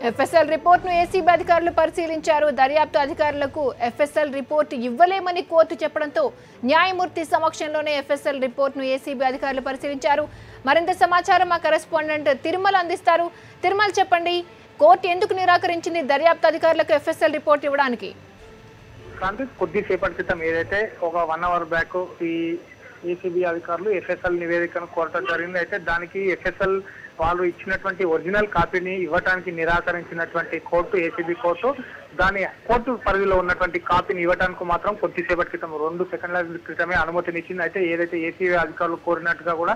FSL రిపోర్ట్ను ACB అధికారులు పరిశీలించారు. దర్యాప్తు అధికారులకు ఎఫ్ఎస్ఎల్ రిపోర్టు ఇవ్వలేమని కోర్టు చెప్పడంతో న్యాయమూర్తి సమక్షంలోనే ఎఫ్ఎస్ఎల్ రిపోర్ట్ను ఏసీబీ అధికారులు పరిశీలించారు. మరింత సమాచారం మా కరెస్పాండెంట్ తిరుమల అందిస్తారు. తిరుమల చెప్పండి, కోర్టు ఎందుకు నిరాకరించింది దర్యాప్తు అధికారులకు ఎఫ్ఎస్ఎల్ రిపోర్ట్ ఇవ్వడానికి? కొద్దిసేపటి క్రితం ఏదైతే ఒక 1 అవర్ బ్యాక్ ఈ ఏసీబీ అధికారులు ఎఫ్ఎస్ఎల్ నివేదికను కోరటం జరిగింది. అయితే దానికి ఎఫ్ఎస్ఎల్ వాళ్ళు ఇచ్చినటువంటి ఒరిజినల్ కాపీని ఇవ్వడానికి నిరాకరించినటువంటి కోర్టు, ఏసీబీ కోర్టు, దాని కోర్టు పరిధిలో ఉన్నటువంటి కాపీని ఇవ్వడానికి మాత్రం కొద్దిసేపటి క్రితం 2 సెకండ్ల క్రితమే అనుమతినిచ్చింది. అయితే ఏదైతే ఏసీబీ అధికారులు కోరినట్టుగా కూడా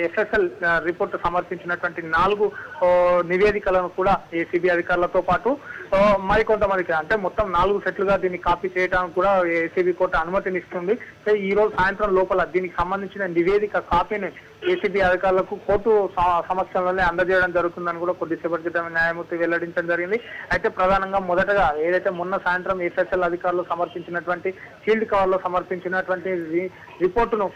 ఎఫ్ఎస్ఎల్ రిపోర్టు సమర్పించినటువంటి 4 నివేదికలను కూడా ఏసీబీ అధికారులతో పాటు మరికొంతమందికి అంటే మొత్తం 4 సెట్లుగా దీన్ని కాపీ చేయడానికి కూడా ఏసీబీ కోర్టు అనుమతినిస్తుంది. ఈ రోజు సాయంత్రం లోపల దీనికి సంబంధించిన నివేదిక కాపీని ఏసీబీ అధికారులకు కోర్టు సమక్షంలోనే అందజేయడం జరుగుతుందని కూడా కొద్దిసేపటి క్రితం న్యాయమూర్తి వెల్లడించడం జరిగింది. అయితే ప్రధానంగా మొదటగా ఏదైతే మొన్న సాయంత్రం ఎఫ్ఎస్ఎల్ అధికారులు సమర్పించినటువంటి ఫీల్డ్ కవర్ లో సమర్పించినటువంటి రిపోర్టును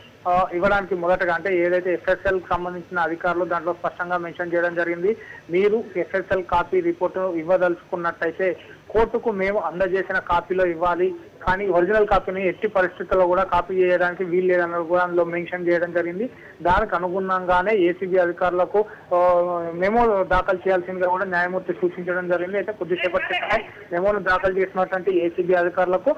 ఇవ్వడానికి మొదటగా అంటే ఏదైతే ఎఫ్ఎస్ఎల్ కి సంబంధించిన అధికారులు దాంట్లో స్పష్టంగా మెన్షన్ చేయడం జరిగింది. మీరు ఎఫ్ఎస్ఎల్ కాపీ రిపోర్టు ఇవ్వదలుచుకున్నట్టయితే కోర్టుకు మేము అందజేసిన కాపీలో ఇవ్వాలి, కానీ ఒరిజినల్ కాపీని ఎట్టి పరిస్థితుల్లో కూడా కాపీ చేయడానికి వీలు లేదన్నది కూడా అందులో మెన్షన్ చేయడం జరిగింది. దానికి అనుగుణంగానే ఏసీబీ అధికారులకు మెమో దాఖలు చేయాల్సిందిగా కూడా న్యాయమూర్తి సూచించడం జరిగింది. అయితే కొద్దిసేపటి క్రితమే మెమోను దాఖలు చేసినటువంటి ఏసీబీ అధికారులకు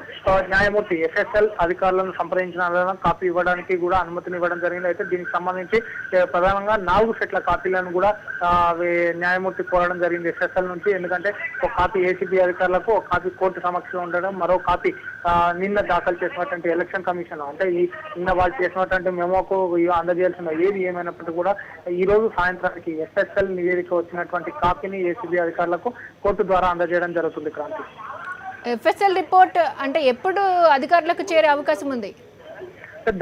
న్యాయమూర్తి ఎఫ్ఎస్ఎల్ అధికారులను సంప్రదించిన కాపీ ఇవ్వడానికి కూడా అనుమతిని ఇవ్వడం జరిగింది. అయితే దీనికి సంబంధించి ప్రధానంగా 4 సెట్ల కాపీలను కూడా న్యాయమూర్తి కోరడం జరిగింది ఎఫ్ఎస్ఎల్ నుంచి. ఎందుకంటే ఒక కాపీ ఏసీబీ అధికారులకు, ఒక కాపీ కోర్టు సమక్షంలో ఉండడం, మరో కాపీ నిన్న దాఖలు చేసినటువంటి ఎలక్షన్ కమిషన్ అంటే నిన్న వాళ్ళు చేసినటువంటి మెమోకు అందజేయాల్సిన ఏది ఏమైనప్పటికీ కూడా ఈ రోజు సాయంత్రానికి ఎఫ్ఎస్ఎల్ నివేదిక వచ్చినటువంటి కాపీని ఏసీబీ అధికారులకు కోర్టు ద్వారా అందజేయడం జరుగుతుంది. క్రాంతి, ఎఫ్ఎస్ఎల్ రిపోర్ట్ అంటే ఎప్పుడు అధికారులకు చేరే అవకాశం ఉంది?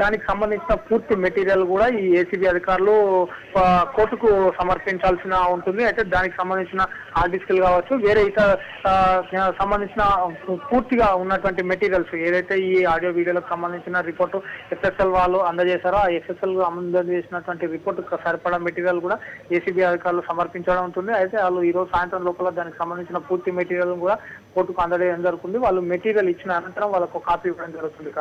దానికి సంబంధించిన పూర్తి మెటీరియల్ కూడా ఈ ఏసీబీ అధికారులు కోర్టుకు సమర్పించాల్సిన ఉంటుంది. అయితే దానికి సంబంధించిన హార్డ్ డిస్క్లు కావచ్చు, వేరే ఇతర సంబంధించిన పూర్తిగా ఉన్నటువంటి మెటీరియల్స్ ఏదైతే ఈ ఆడియో వీడియోలకు సంబంధించిన రిపోర్టు ఎఫ్ఎస్ఎల్ వాళ్ళు అందజేశారో ఆ ఎఫ్ఎస్ఎల్ అందజేసినటువంటి రిపోర్టు సరిపడా మెటీరియల్ కూడా ఏసీబీ అధికారులు సమర్పించడం ఉంటుంది. అయితే వాళ్ళు ఈ రోజు సాయంత్రం లోపల దానికి సంబంధించిన పూర్తి మెటీరియల్ కూడా కోర్టుకు అందజేయడం జరుగుతుంది. వాళ్ళు మెటీరియల్ ఇచ్చిన అనంతరం వాళ్ళకు కాపీ ఇవ్వడం జరుగుతుంది.